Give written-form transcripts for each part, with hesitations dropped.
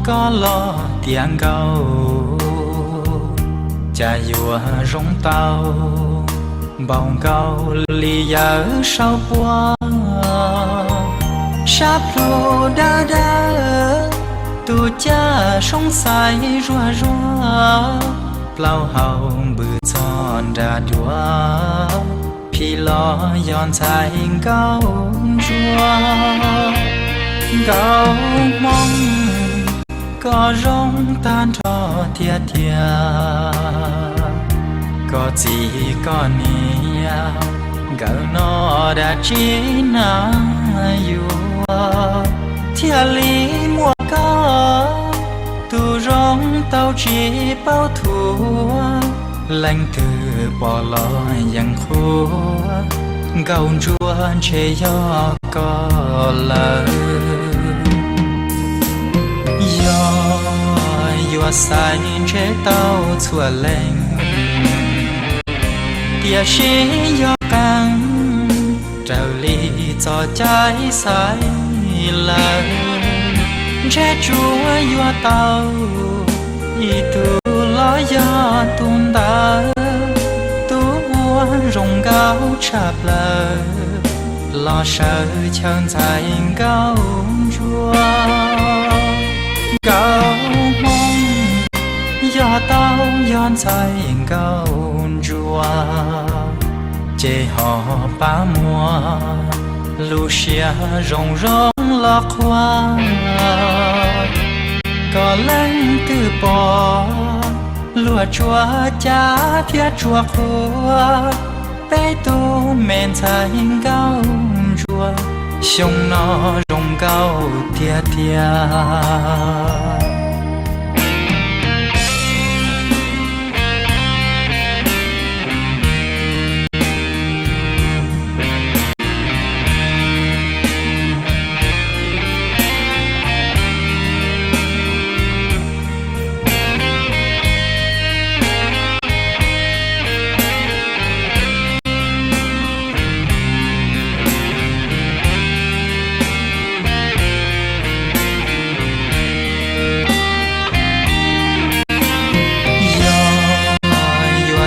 có lo tiếng gầu cha dùa rong tàu bồng gầu lì giờ sau qua sắp lô đa đa tu cha sống say rùa rùa lâu hậu bự tròn đà đùa phi lo giòn dài gấu rùa gấu mong có rong tan trò thiệt thiệt có gì có nia gấu nó đã chỉ na yêu thiệt lý mua có tu rong tao chỉ bao thua lành từ bỏ lo yang khô gấu chúa chế gió có lời gió sai chế tao chua lên tia xí gió căng trào ly cho trái sai lời chế chúa gió tao y tu lo gió tuôn ta tu muốn rong gáo chạp lời lo sợ chân dài gáo chúa gáo mong gió tao giòn dài gáo chúa chế họ ba mùa lù xia rong rong lọt hoa có lăng từ bỏ lúa chúa cha thiết chúa khua bé tu men dài gáo chúa sông nó rong gáo thiệt thiệt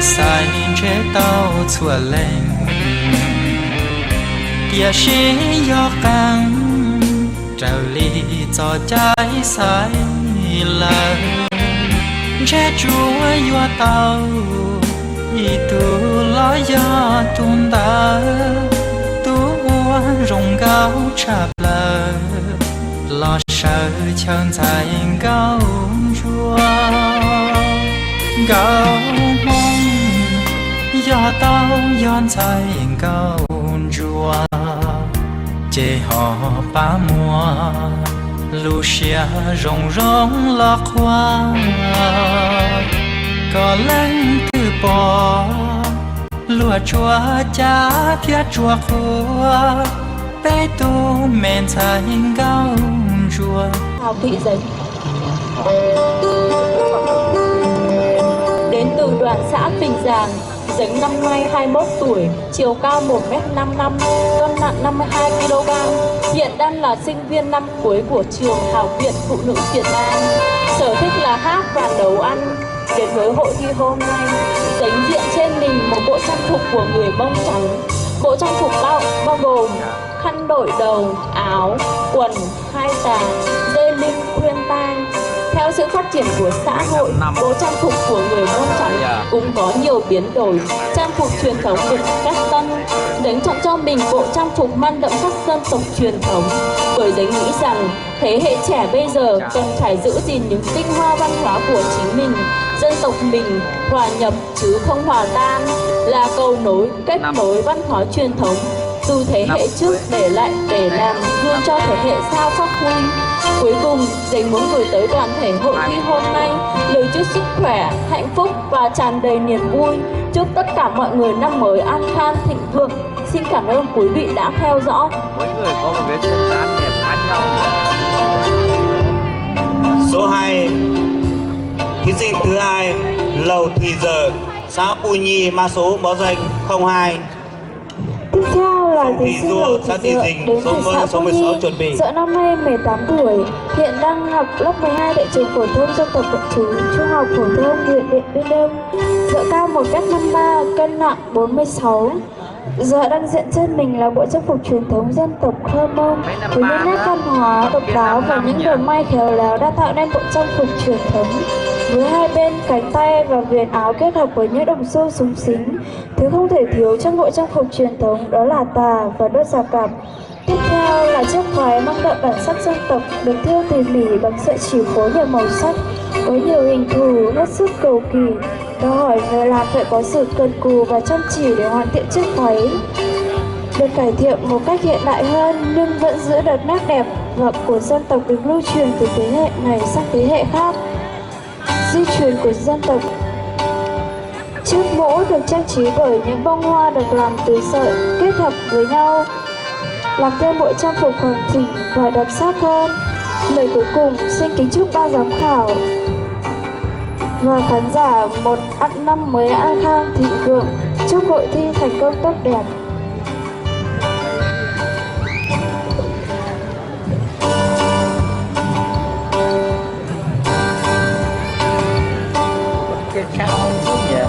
sai chế tao chua lên tia xí gió căng trào ly cho trái sai lời chế chúa gió tao y tu lo gió tuôn ta tu muốn rong gáo chạp lời lo sợ chân dài gáo chúa gáo mong gió tao giòn dài gáo chúa chế họ ba mùa lù xia rong rong lọt hoa có lăng từ bỏ lúa chúa cha thiết chúa khua bé tu men dài gáo chúa Hào Thị Giấy đến từ đoàn xã Bình Giàng. Dính năm nay 21 tuổi, chiều cao 1m55, cân nặng 52 kg. Hiện đang là sinh viên năm cuối của trường Học viện Phụ nữ Việt Nam. Sở thích là hát và nấu ăn. Đến với hội thi hôm nay, Dính diện trên mình một bộ trang phục của người Mông Trắng. Bộ trang phục bao gồm khăn đội đầu, áo, quần, hai tà, dây lưng, khuyên tai. Theo sự phát triển của xã hội, bộ trang phục của người Mông Trắng cũng có nhiều biến đổi. Trang phục truyền thống được cách tân. Dính chọn cho mình bộ trang phục mang đậm sắc dân tộc truyền thống. Bởi Dính nghĩ rằng thế hệ trẻ bây giờ cần phải giữ gìn những tinh hoa văn hóa của chính mình. Dân tộc mình hòa nhập chứ không hòa tan, là cầu nối, kết nối văn hóa truyền thống. Từ thế hệ trước để lại để làm gương cho thế hệ sau phát huy. Cuối cùng, Dính muốn gửi tới toàn thể hội thi hôm nay lời chúc sức khỏe, hạnh phúc và tràn đầy niềm vui. Chúc tất cả mọi người năm mới an khang thịnh vượng. Xin cảm ơn quý vị đã theo dõi. Mỗi người có một cái chuyện dáng đẹp khác nhau. Số 2, thí sinh thứ 2, Lầu Thùy Giờ, xã Pù Nhi, mã số báo danh 02. Tiếp theo là thí sinh Lầu xã Thị Thị Dựa Dình, đến số từ xã 10, số Phú 16 Nhi. chuẩn bị. Dựa năm nay 18 tuổi, hiện đang học lớp 12 tại trường phổ thông dân tộc nội trú trung học phổ thông huyện Điện Biên Đông. Dựa cao 1m53, cân nặng 46. Dựa đang diện trên mình là bộ trang phục truyền thống dân tộc Hơ Mông với những nét văn hóa độc đáo và những đường may khéo léo đã tạo nên bộ trang phục truyền thống. Với hai bên cánh tay và viền áo kết hợp với những đồng xu súng xính, thứ không thể thiếu trong bộ trang phục truyền thống đó là tà và đốt già cạp. Tiếp theo là chiếc váy mang đậm bản sắc dân tộc được thêu tỉ mỉ bằng sợi chỉ phối nhiều màu sắc với nhiều hình thù hết sức cầu kỳ, đòi hỏi người làm phải có sự cần cù và chăm chỉ để hoàn thiện chiếc váy. Được cải thiện một cách hiện đại hơn nhưng vẫn giữ được nét đẹp và của dân tộc được lưu truyền từ thế hệ này sang thế hệ khác. Di truyền của dân tộc. Chiếc mũ được trang trí bởi những bông hoa được làm từ sợi kết hợp với nhau, làm thêm bộ trang phục hoàn chỉnh và đặc sắc hơn. Lời cuối cùng xin kính chúc ban giám khảo và khán giả một năm mới an khang thịnh vượng, chúc hội thi thành công tốt đẹp. Cái khác không chút gì ạ.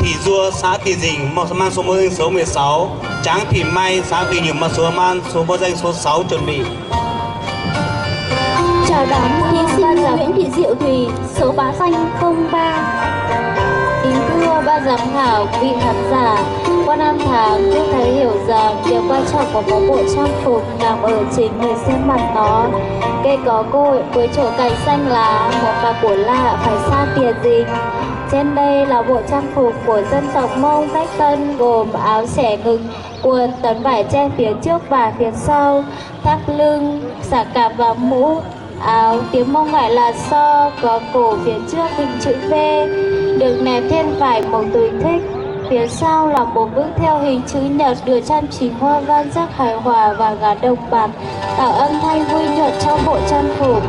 Thị Dua, xã Thị Dình, mang số môn danh số 16. Tráng Thị Mai, xã Quỳ Nhung, mang số môn danh số 6 chuẩn bị. Chào đón thí sinh Nguyễn Thị Diệu Thùy, số báo danh 03. Kính thưa ban giám khảo, vị khán giả, qua năm tháng tôi thấy hiểu rằng điều quan trọng của một bộ trang phục nằm ở chính người xem mặt nó. Cây có cội với chỗ cành xanh lá, một và của lạ phải xa tiền gì. Trên đây là bộ trang phục của dân tộc Mông Cách Tân gồm áo xẻ ngực, quần tấn vải che phía trước và phía sau, thắt lưng, xả cạp và mũ. Áo tiếng Mông gọi là so, có cổ phía trước hình chữ V, được nẹp thêm vải màu tùy thích. Phía sau là một bức theo hình chữ nhật được trang trí hoa văn rất hài hòa và gà đồng bạc, tạo âm thanh vui nhuận trong bộ trang phục.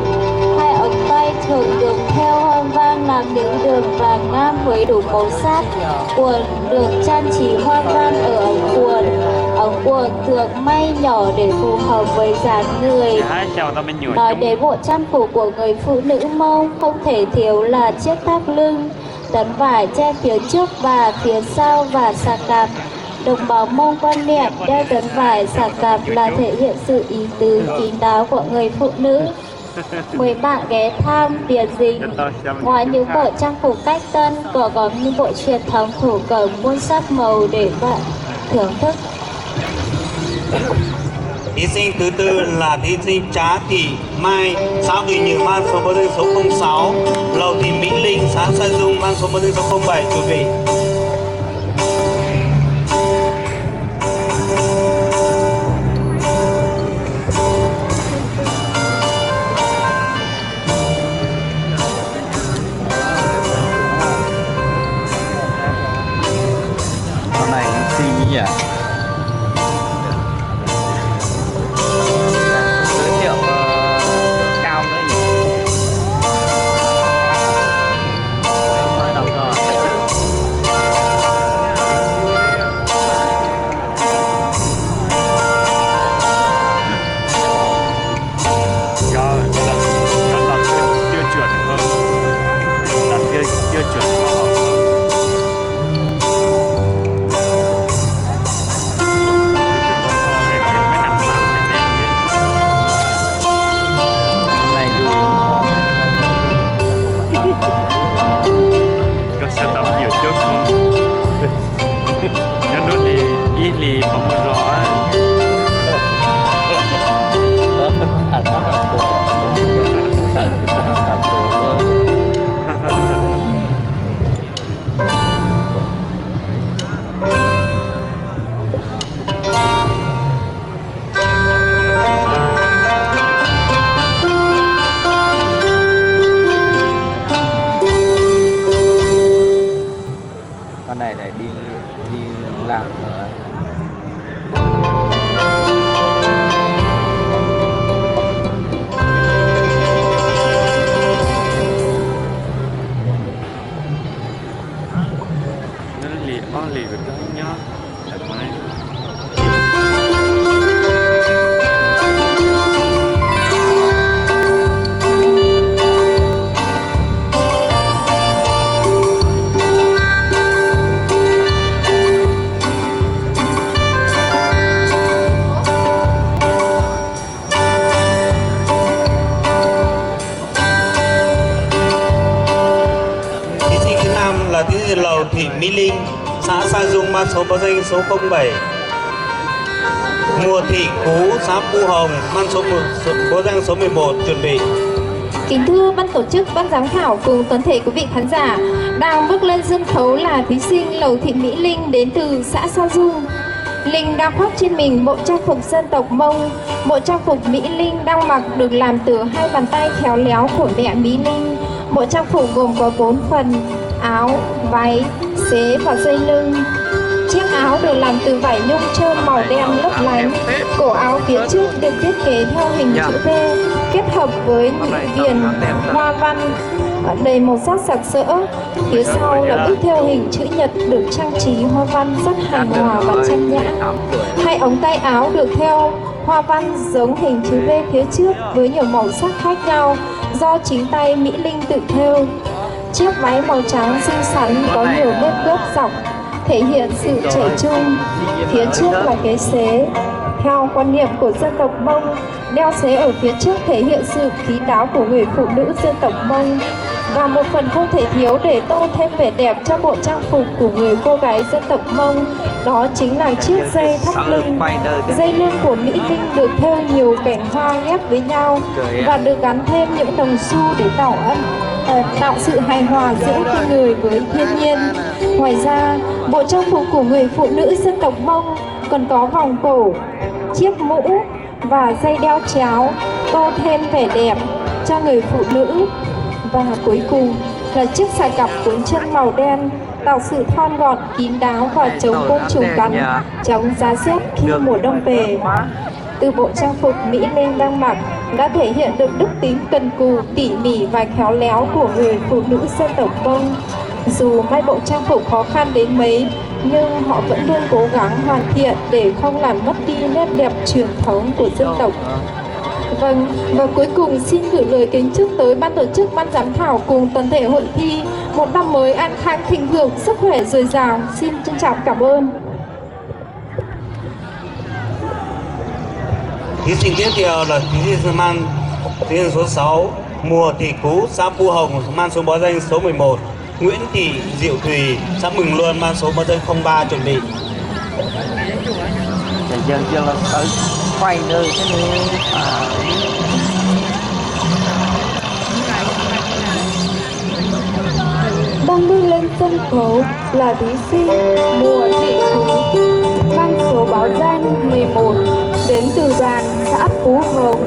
Hai ống tay thường được theo hoa văn làm những đường vàng ngam với đủ màu sắc. Quần được trang trí hoa văn ở ống quần thường may nhỏ để phù hợp với dáng người. Nói đến bộ trang phục của người phụ nữ Mông, không thể thiếu là chiếc thắt lưng, tấm vải che phía trước và phía sau và xà cạp. Đồng bào Mông quan niệm đeo tấm vải xà cạp là thể hiện sự ý tứ kín đáo của người phụ nữ. Mời bạn ghé thăm Tiền Dình. Ngoài những bộ trang phục Cách Tân, còn có những bộ truyền thống thổ cẩm muôn sắc màu để bạn thưởng thức. Thí sinh thứ tư là thí sinh Trá Thị Mai, xã Quỳ Nhung, mang số môn danh số 06. Lầu Thị Mỹ Linh, xã Sa Dung, mang số môn danh số 07 chuẩn bị. Con này xinh nhỉ. Giới thiệu cao nữa nhỉ. Nói đọc rồi. thì lầu thị Mỹ Linh, xã Sa Dung, mang số báo danh số 07. Mùa thị Cú, xã Pu Hồng, mang số báo danh số 11 chuẩn bị. Kính thưa ban tổ chức, ban giám khảo cùng toàn thể quý vị khán giả, đang bước lên sân khấu là thí sinh Lầu Thị Mỹ Linh đến từ xã Sa Dung. Linh đang khoác trên mình bộ trang phục dân tộc Mông. Bộ trang phục Mỹ Linh đang mặc được làm từ hai bàn tay khéo léo của mẹ Mỹ Linh. Bộ trang phục gồm có 4 phần: áo, váy, xế và dây lưng. Chiếc áo được làm từ vải nhung trơn màu đen lấp lánh. Cổ áo phía trước được thiết kế theo hình chữ V, kết hợp với những viền hoa văn đầy màu sắc sặc sỡ. Phía sau là bức theo hình chữ nhật được trang trí hoa văn rất hài hòa và trang nhã. Hai ống tay áo được theo hoa văn giống hình chữ V phía trước với nhiều màu sắc khác nhau do chính tay Mỹ Linh tự thêu. Chiếc váy màu trắng xinh xắn có nhiều nếp gấp dọc thể hiện sự trẻ trung. Phía trước là cái xế. Theo quan niệm của dân tộc Mông, đeo xế ở phía trước thể hiện sự khí đáo của người phụ nữ dân tộc Mông. Và một phần không thể thiếu để tô thêm vẻ đẹp cho bộ trang phục của người cô gái dân tộc Mông, đó chính là chiếc dây thắt lưng. Dây lưng của Mỹ Linh được thêu nhiều cành hoa ghép với nhau và được gắn thêm những đồng xu để tạo sự hài hòa giữa con người với thiên nhiên. Ngoài ra, bộ trang phục của người phụ nữ dân tộc Mông còn có vòng cổ, chiếc mũ và dây đeo chéo, tô thêm vẻ đẹp cho người phụ nữ. Và cuối cùng là chiếc xà cặp 4 chân màu đen, tạo sự thon gọn, kín đáo và chống côn trùng cắn, chống giá rét khi mùa đông về. Từ bộ trang phục Mỹ Linh đang mặc đã thể hiện được đức tính cần cù, tỉ mỉ và khéo léo của người phụ nữ dân tộc Mông. Dù may bộ trang phục khó khăn đến mấy, nhưng họ vẫn luôn cố gắng hoàn thiện để không làm mất đi nét đẹp truyền thống của dân tộc. Vâng, và cuối cùng xin gửi lời kính chúc tới ban tổ chức, ban giám khảo cùng toàn thể hội thi một năm mới an khang thịnh vượng, sức khỏe dồi dào. Xin trân trọng cảm ơn. Thí sinh tiếp theo là thí sinh mang thí sinh số 6, Mùa Thị Cú, xã Pu Hồng, mang số báo danh số 11. Nguyễn Thị Diệu Thùy, xã Mừng Luân, mang số báo danh 03 chuẩn bị. Giờ là tới quay nơi cái này. Đang bước lên sân khấu là thí sinh Mùa Thị Cú, mang số báo danh 11, đến từ đoàn xã Phú Hồng.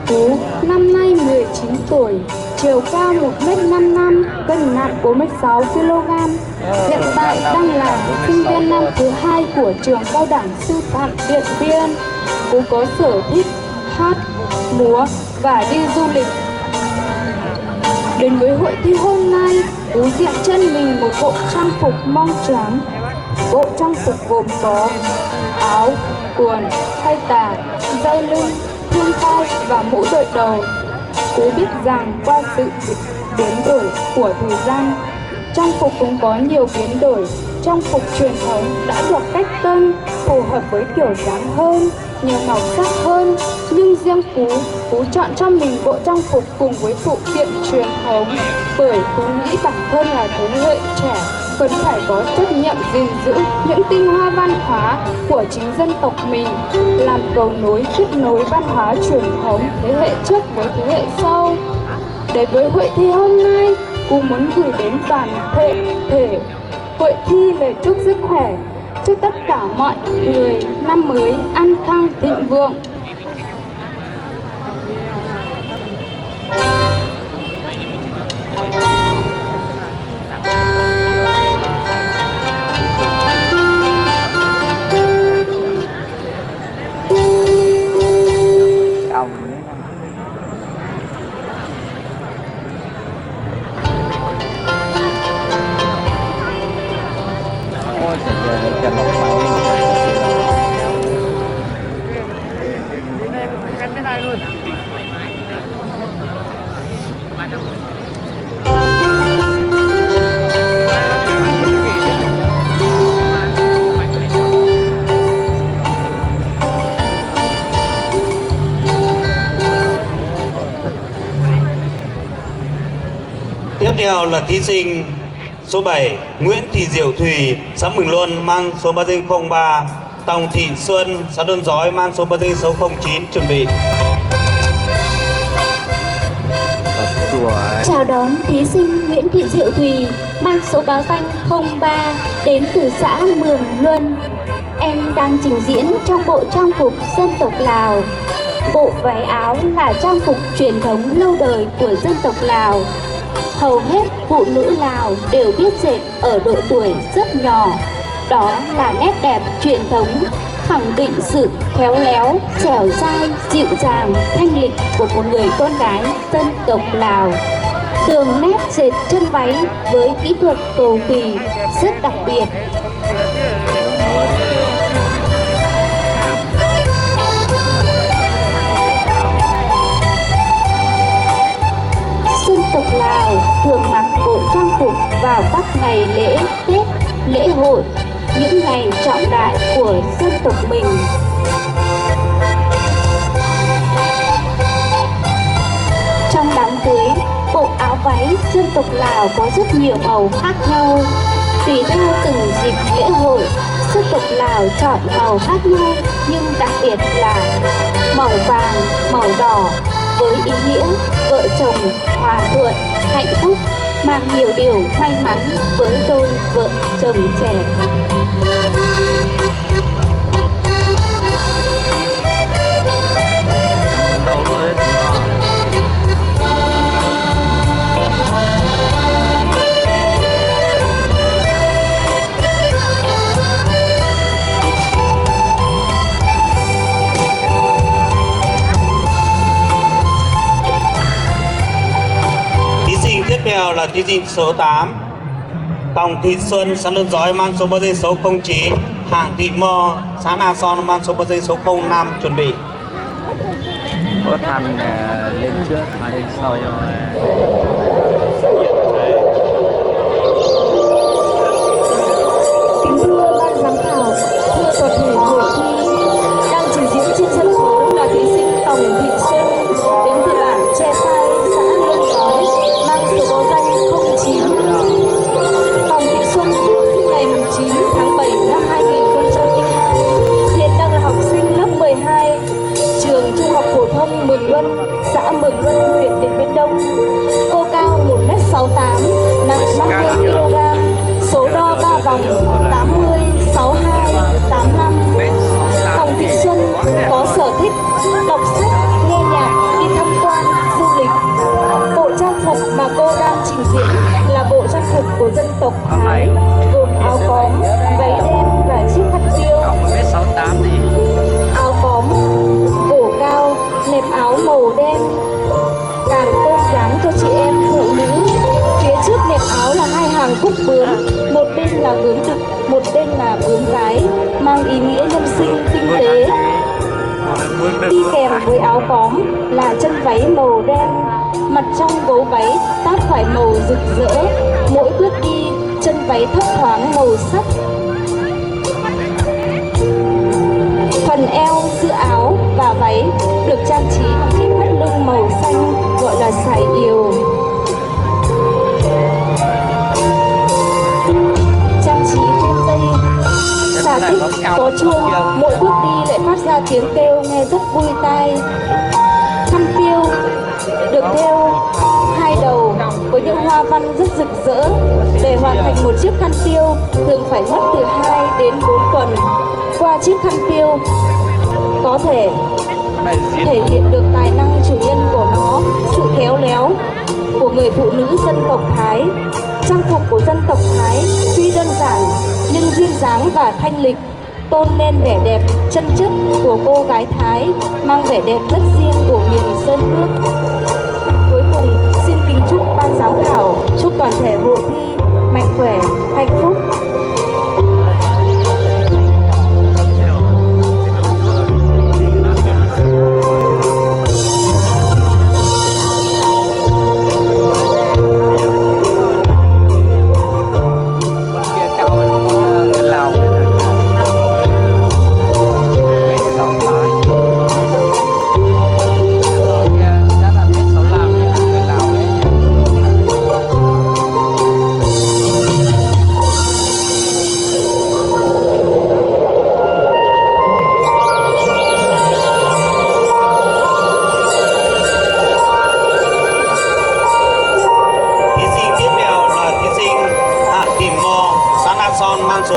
Cú năm nay 19 tuổi, chiều cao 1m55, cân nặng 46 kg. Hiện tại đang là sinh viên năm thứ 2 của trường cao đẳng sư phạm Điện Biên. Cú có sở thích hát, múa và đi du lịch. Đến với hội thi hôm nay, Cú diện chân mình một bộ trang phục mông trắng. Bộ trang phục gồm có áo, quần, thay tà, dây lưng, thun tai và mũ đội đầu. Cú biết rằng qua sự biến đổi của thời gian, trang phục cũng có nhiều biến đổi. Trang phục truyền thống đã được cách tân, phù hợp với kiểu dáng hơn, nhiều màu sắc hơn. Nhưng riêng Cú chọn cho mình bộ trang phục cùng với phụ kiện truyền thống, bởi Cú nghĩ bản thân là thế hệ trẻ cần phải có trách nhiệm gìn giữ những tinh hoa văn hóa của chính dân tộc mình, làm cầu nối tiếp nối văn hóa truyền thống thế hệ trước với thế hệ sau. Để với hội thi hôm nay, Cú muốn gửi đến toàn thể hội thi lời chúc sức khỏe, chúc tất cả mọi người năm mới an khang thịnh vượng. Tiếp theo là thí sinh Số 7 Nguyễn Thị Diệu Thùy, xã Mường Luân mang số báo danh 03. Tòng Thị Xuân, xã Đơn Giói mang số báo danh số 09 chuẩn bị. Chào đón thí sinh Nguyễn Thị Diệu Thùy mang số báo danh 03 đến từ xã Mường Luân. Em đang trình diễn trong bộ trang phục dân tộc Lào. Bộ váy áo là trang phục truyền thống lâu đời của dân tộc Lào. Hầu hết phụ nữ Lào đều biết dệt ở độ tuổi rất nhỏ. Đó là nét đẹp truyền thống, khẳng định sự khéo léo, dẻo dai, dịu dàng, thanh lịch của một người con gái dân tộc Lào. Đường nét dệt chân váy với kỹ thuật cầu kỳ rất đặc biệt. Dân tộc Lào thường mặc bộ trang phục vào các ngày lễ Tết, lễ hội, những ngày trọng đại của dân tộc mình. Trong đám cưới, bộ áo váy dân tộc Lào có rất nhiều màu khác nhau. Tùy theo từng dịp lễ hội, dân tộc Lào chọn màu khác nhau, nhưng đặc biệt là màu vàng, màu đỏ với ý nghĩa vợ chồng hòa thuận, hạnh phúc, mang nhiều điều may mắn với đôi vợ chồng trẻ. Tiếp theo là thí sinh số 8 Tòng Thị Xuân, xã Đơn Giói mang số báo danh số 09. Hạng Thị Mơ, xã Na Son mang số báo danh số 05 chuẩn bị. Có thằng lên trước mà lên sau cho Kính thưa ban giám khảo, thưa toàn thể hội thi, đang trình diễn trên sân khấu là thí sinh Tòng Thị Xuân đến từ bản Tre Phai, xã Đơn Giói, mang số báo danh 09. Tòng Thị Xuân sinh ngày 9 tháng 7 năm 2002, hiện đang là học sinh lớp 12, trường Trung học phổ thông Mường Luân, xã Mường Luân, huyện Điện Biên Đông. Cô cao 1m68, nặng 50 kg, số đo 3 vòng 80, 62, 85. Tòng Thị Xuân có sở thích đọc sách, nghe nhạc, đi tham quan, du lịch. Bộ trang phục mà cô đang trình diễn là bộ trang phục của dân tộc Thái, gồm áo cóm, váy đen và chiếc khăn piêu. Áo cóm, cổ cao, nẹp áo màu đen, càng tôn dáng cho chị em phụ nữ. Phía trước nẹp áo là hai hàng cúc bướm, một bên là bướm đực, một bên là bướm cái, mang ý nghĩa nhân sinh tinh tế. Đi kèm với áo cóm là chân váy màu đen, mặt trong gấu váy tác phải màu rực rỡ, mỗi bước đi chân váy thấp thoáng màu sắc. Phần eo, giữa áo và váy được trang trí bằng chiếc thắt lưng màu xanh gọi là sải ìu. Trang trí trên dây xà tích có chuông, mỗi bước đi lại phát ra tiếng kêu nghe rất vui tai. Khăn piêu được thêu hai đầu với những hoa văn rất rực rỡ. Để hoàn thành một chiếc khăn piêu thường phải mất từ 2 đến 4 tuần. Qua chiếc khăn piêu có thể thể hiện được tài năng chủ nhân của nó, sự khéo léo của người phụ nữ dân tộc Thái. Trang phục của dân tộc Thái tuy đơn giản nhưng duyên dáng và thanh lịch, tôn lên vẻ đẹp chân chất của cô gái Thái, mang vẻ đẹp rất riêng của miền sơn nước. Cuối cùng xin kính chúc ban giám khảo, chúc toàn thể hội thi mạnh khỏe, hạnh phúc.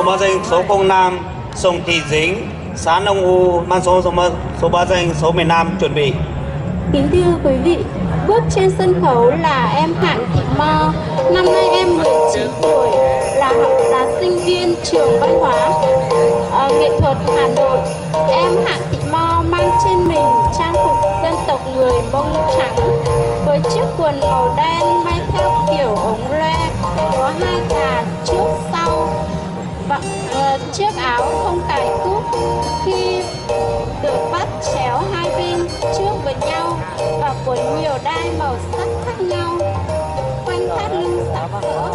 báo danh số 05 Sông Thị Dính, xã Nông U, mang số báo danh số 15 chuẩn bị. Kính thưa quý vị, bước trên sân khấu là em Hạng Thị Mo, năm nay em 19 tuổi, là sinh viên trường văn hóa nghệ thuật Hà Nội. Em Hạng Thị Mo mang trên mình trang phục dân tộc người Mông trắng với chiếc quần màu đen may theo kiểu ống loe, có hai cà trước sau và chiếc áo không cài cúc khi được bắt chéo hai bên trước với nhau và quấn nhiều đai màu sắc khác nhau quanh thắt lưng sặc sỡ.